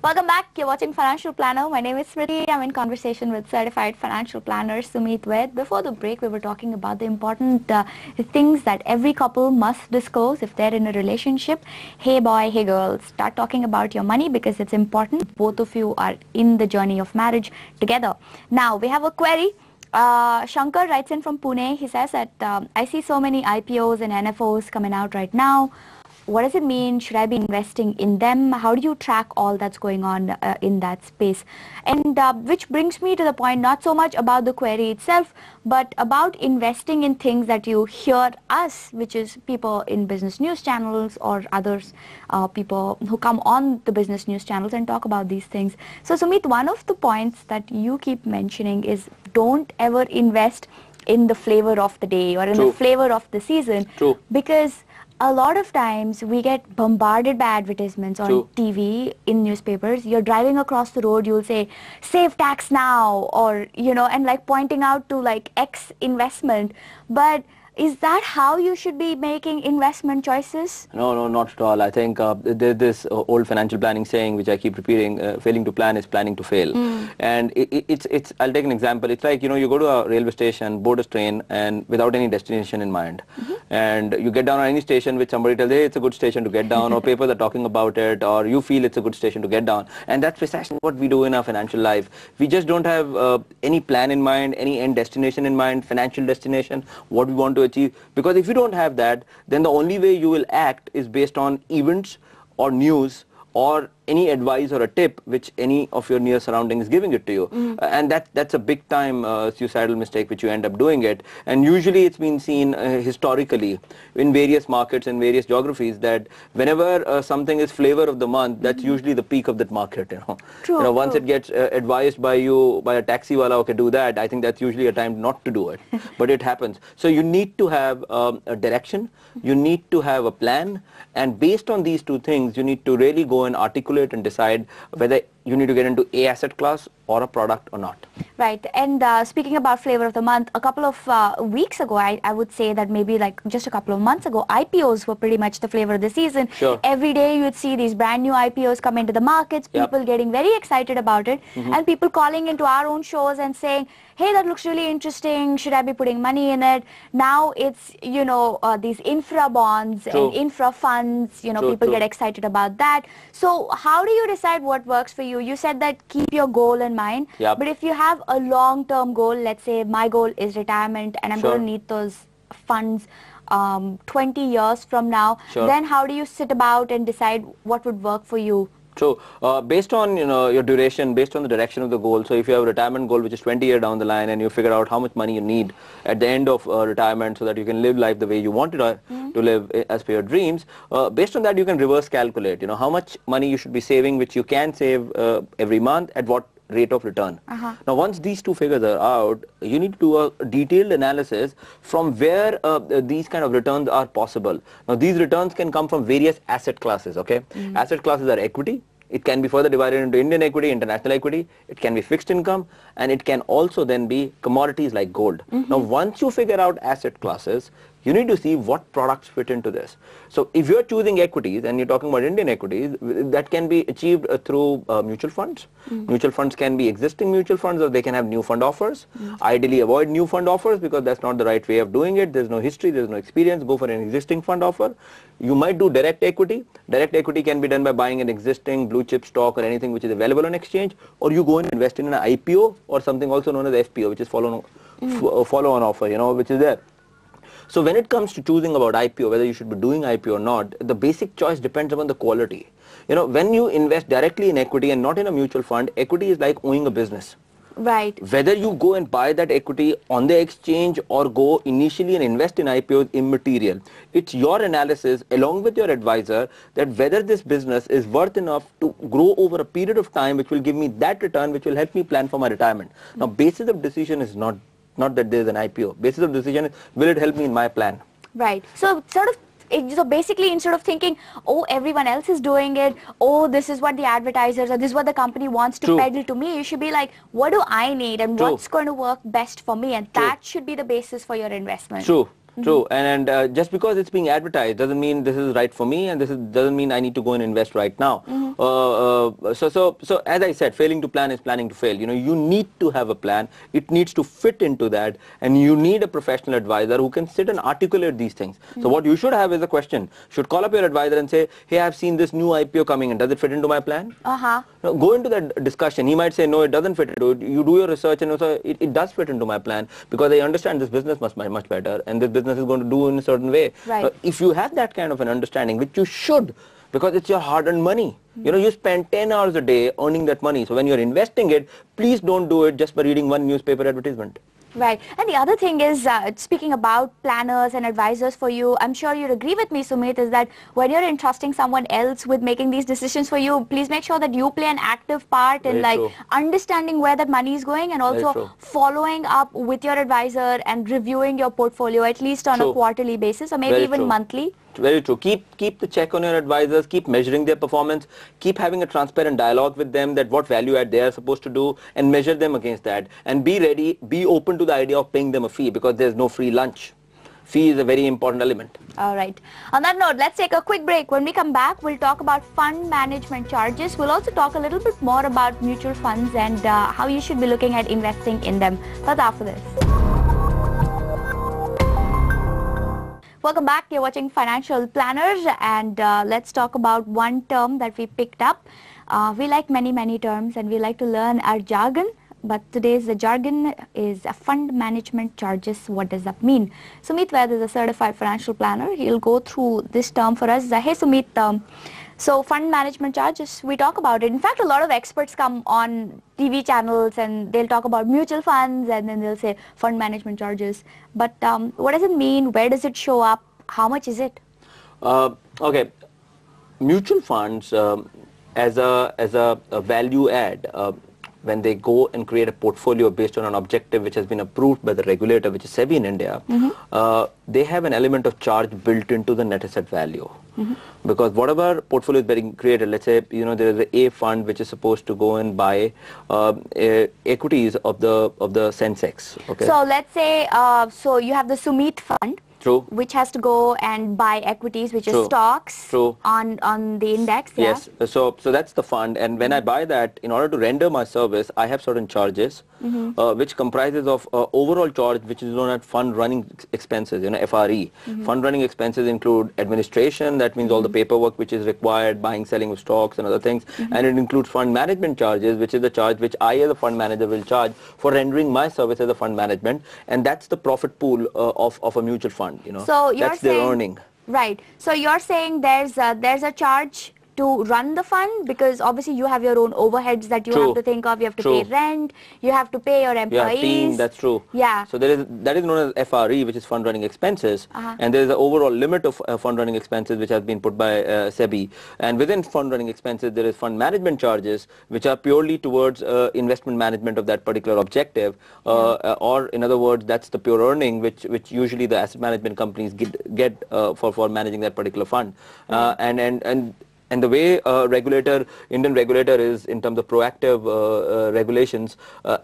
Welcome back. You're watching Financial Planner. My name is Smriti. I'm in conversation with certified financial planner Sumit Ved. Before the break, we were talking about the important things that every couple must disclose if they're in a relationship. Hey boy, hey girl, start talking about your money because it's important. Both of you are in the journey of marriage together. Now, we have a query. Shankar writes in from Pune. He says that I see so many IPOs and NFOs coming out right now. What does it mean? Should I be investing in them? How do you track all that's going on in that space? And which brings me to the point, not so much about the query itself, but about investing in things that you hear us, which is people in business news channels or others, people who come on the business news channels and talk about these things. So Sumit, one of the points that you keep mentioning is don't ever invest in the flavor of the day or in the flavor of the season. True. Because a lot of times we get bombarded by advertisements on TV, in newspapers. You're driving across the road, you'll say, save tax now, or, you know, and like pointing out to like X investment. But is that how you should be making investment choices? No, not at all. I think there's this old financial planning saying, which I keep repeating, failing to plan is planning to fail. And it's, I'll take an example. It's like, you know, you go to a railway station, board a train, and without any destination in mind. And you get down on any station which somebody tells, hey, it's a good station to get down, or papers are talking about it, or you feel it's a good station to get down. And that's precisely what we do in our financial life. We just don't have any plan in mind, any end destination in mind, financial destination, what we want to achieve. Because if you don't have that, then the only way you will act is based on events or news or any advice or a tip which any of your near surroundings is giving it to you. And that's a big time suicidal mistake which you end up doing it. And usually it's been seen historically in various markets and various geographies that whenever something is flavor of the month, that's usually the peak of that market. Once it gets advised by you, by a taxi wala, okay, do that, I think that's usually a time not to do it. But it happens. So you need to have a direction, you need to have a plan, and based on these two things, you need to really go and articulate and decide whether you need to get into a asset class or a product or not. Right. And speaking about flavor of the month, a couple of weeks ago, I would say that maybe like just a couple of months ago, IPOs were pretty much the flavor of the season. Every day you'd see these brand new IPOs come into the markets, people getting very excited about it, and people calling into our own shows and saying, hey, that looks really interesting, should I be putting money in it? Now it's, you know, these infra bonds and infra funds, you know, people get excited about that. So how do you decide what works for you? You said that keep your goal in mind, but if you have a long-term goal, let's say my goal is retirement and I'm going to need those funds 20 years from now, then how do you sit about and decide what would work for you? True. Based on your duration, based on the direction of the goal. So if you have a retirement goal which is 20 years down the line, and you figure out how much money you need at the end of retirement so that you can live life the way you want it to live as per your dreams, based on that you can reverse calculate. How much money you should be saving, which you can save every month, at what rate of return. Now once these two figures are out, you need to do a detailed analysis from where these kind of returns are possible. Now these returns can come from various asset classes. Asset classes are equity. It can be further divided into Indian equity, international equity. It can be fixed income, and it can also then be commodities like gold. Now once you figure out asset classes, you need to see what products fit into this. So if you're choosing equities and you're talking about Indian equities, that can be achieved through mutual funds. Mutual funds can be existing mutual funds, or they can have new fund offers. Ideally avoid new fund offers because that's not the right way of doing it. There's no history, there's no experience. Go for an existing fund offer. You might do direct equity. Direct equity can be done by buying an existing blue chip stock or anything which is available on exchange, or you go and invest in an IPO or something also known as FPO, which is follow-on offer, which is there. So when it comes to choosing about IPO, whether you should be doing IPO or not, the basic choice depends upon the quality. When you invest directly in equity and not in a mutual fund, equity is like owning a business. Right. Whether you go and buy that equity on the exchange or go initially and invest in IPO is immaterial. It's your analysis along with your advisor that whether this business is worth enough to grow over a period of time which will give me that return which will help me plan for my retirement. Now basis of decision is not that there is an IPO. Basis of decision is, will it help me in my plan? Right. So so basically instead of thinking, oh, everyone else is doing it, oh, this is what the advertisers or this is what the company wants to peddle to me, you should be like, what do I need and what's going to work best for me? And that should be the basis for your investment. True. True. And just because it's being advertised doesn't mean this is right for me, and doesn't mean I need to go and invest right now. So as I said, failing to plan is planning to fail. You need to have a plan. It needs to fit into that, and you need a professional advisor who can sit and articulate these things. So what you should have is a question. Should call up your advisor and say, hey, I've seen this new IPO coming in. Does it fit into my plan? Go into that discussion. He might say, no, it doesn't fit into it. You do your research and also it does fit into my plan, because I understand this business must be much better, and this business is going to do in a certain way. Right. If you have that kind of an understanding, which you should, because it's your hard-earned money. You spend 10 hours a day earning that money. So when you're investing it, please don't do it just by reading one newspaper advertisement. Right. And the other thing is, speaking about planners and advisors for you, I'm sure you'd agree with me, Sumit, is that when you're entrusting someone else with making these decisions for you, please make sure that you play an active part in understanding where that money is going, and also following up with your advisor and reviewing your portfolio at least on a quarterly basis, or maybe even monthly. Very true. Keep the check on your advisors, keep measuring their performance, keep having a transparent dialogue with them, that what value add they are supposed to do, and measure them against that. And be ready, be open to the idea of paying them a fee, because there's no free lunch. Fee is a very important element. All right. On that note, let's take a quick break. When we come back, we'll talk about fund management charges. We'll also talk a little bit more about mutual funds and how you should be looking at investing in them. But after this. Welcome back. You're watching Financial Planners, and let's talk about one term that we picked up. We like many terms, and we like to learn our jargon. But today's the jargon is fund management charges. What does that mean? Sumit Vaid is a certified financial planner. He'll go through this term for us. Hey Sumit, so fund management charges, we talk about it. In fact, a lot of experts come on TV channels and they'll talk about mutual funds, and then they'll say fund management charges. But what does it mean? Where does it show up? How much is it? Okay, mutual funds as a value add, when they go and create a portfolio based on an objective which has been approved by the regulator, which is SEBI in India, they have an element of charge built into the net asset value. Because whatever portfolio is being created, let's say, there is a fund which is supposed to go and buy equities of the Sensex. Okay. So let's say, so you have the Sumit fund. True. Which has to go and buy equities, which is stocks on the index. Yes. So that's the fund, and when I buy that, in order to render my service, I have certain charges, which comprises of overall charge, which is known as fund running expenses, FRE. Fund running expenses include administration, that means all the paperwork which is required, buying, selling of stocks and other things, and it includes fund management charges, which is the charge which I as a fund manager will charge for rendering my service as a fund management, and that's the profit pool of a mutual fund. So you're that's saying, their earning. Right. So you're saying there's a charge to run the fund, because obviously you have your own overheads that you have to think of. You have to pay rent, you have to pay your employees. Yeah, team, that's true. Yeah. So that is known as FRE, which is fund running expenses, and there is an overall limit of fund running expenses which has been put by SEBI. And within fund running expenses, there is fund management charges, which are purely towards investment management of that particular objective, or in other words, that's the pure earning which usually the asset management companies get for managing that particular fund. And the way Indian regulator is in terms of proactive regulations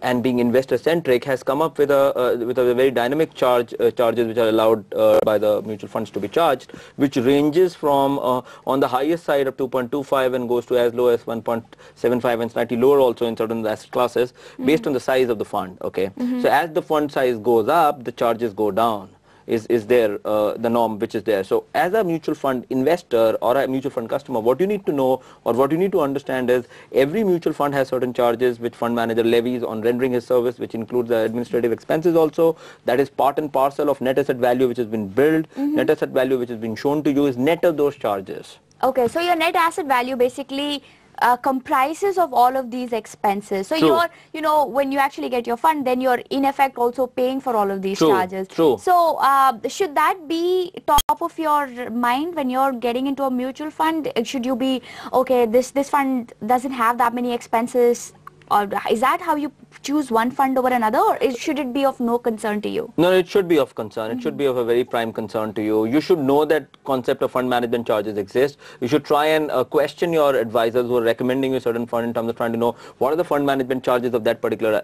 and being investor-centric, has come up with a very dynamic charges which are allowed by the mutual funds to be charged, which ranges from on the highest side of 2.25 and goes to as low as 1.75 and slightly lower also in certain asset classes, based on the size of the fund. Okay, so as the fund size goes up, the charges go down. Is there the norm which is there. So as a mutual fund investor or a mutual fund customer, what you need to know or what you need to understand is every mutual fund has certain charges which fund manager levies on rendering his service, which includes the administrative expenses also. That is part and parcel of net asset value which has been built. Net asset value which has been shown to you is net of those charges. Okay, so your net asset value basically comprises of all of these expenses. So you're, when you actually get your fund, then you're in effect also paying for all of these charges. True. So should that be top of your mind when you're getting into a mutual fund? Should you be, okay, this fund doesn't have that many expenses, or is that how you choose one fund over another, or should it be of no concern to you? No, it should be of concern. It should be of a very prime concern to you. You should know that concept of fund management charges exist. You should try and question your advisors who are recommending you a certain fund in terms of trying to know what are the fund management charges of that particular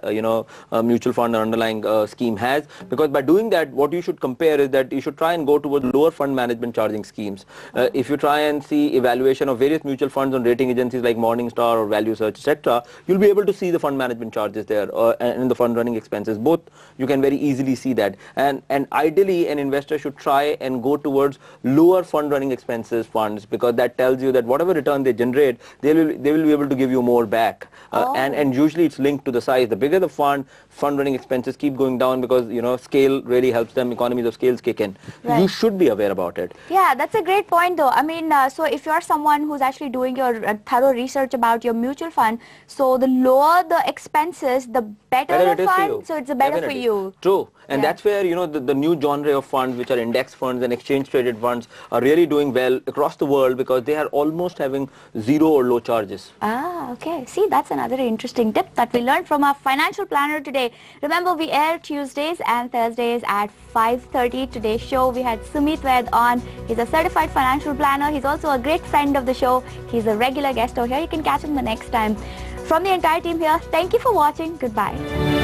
mutual fund or underlying scheme has. Because by doing that, what you should compare is that you should try and go towards lower fund management charging schemes. If you try and see evaluation of various mutual funds on rating agencies like Morningstar or Value Search, etc., you'll be able to see the fund management charges there and the fund running expenses. Both you can very easily see that. And ideally, an investor should try and go towards lower fund running expenses funds, because that tells you that whatever return they generate, they will be able to give you more back. And usually it's linked to the size. The bigger the fund running expenses keep going down, because scale really helps them. Economies of scales kick in. Right. You should be aware about it. Yeah, that's a great point though. I mean, so if you're someone who's actually doing your thorough research about your mutual fund, so the lower the expenses, the better the fund, so it's better for you. True. And that's where, the new genre of funds, which are index funds and exchange traded funds, are really doing well across the world, because they are almost having zero or low charges. Ah, okay. See, that's another interesting tip that we learned from our financial planner today. Remember, we air Tuesdays and Thursdays at 5:30. Today's show, we had Sumit Ved on. He's a certified financial planner. He's also a great friend of the show. He's a regular guest over here. You can catch him the next time. From the entire team here, thank you for watching. Goodbye.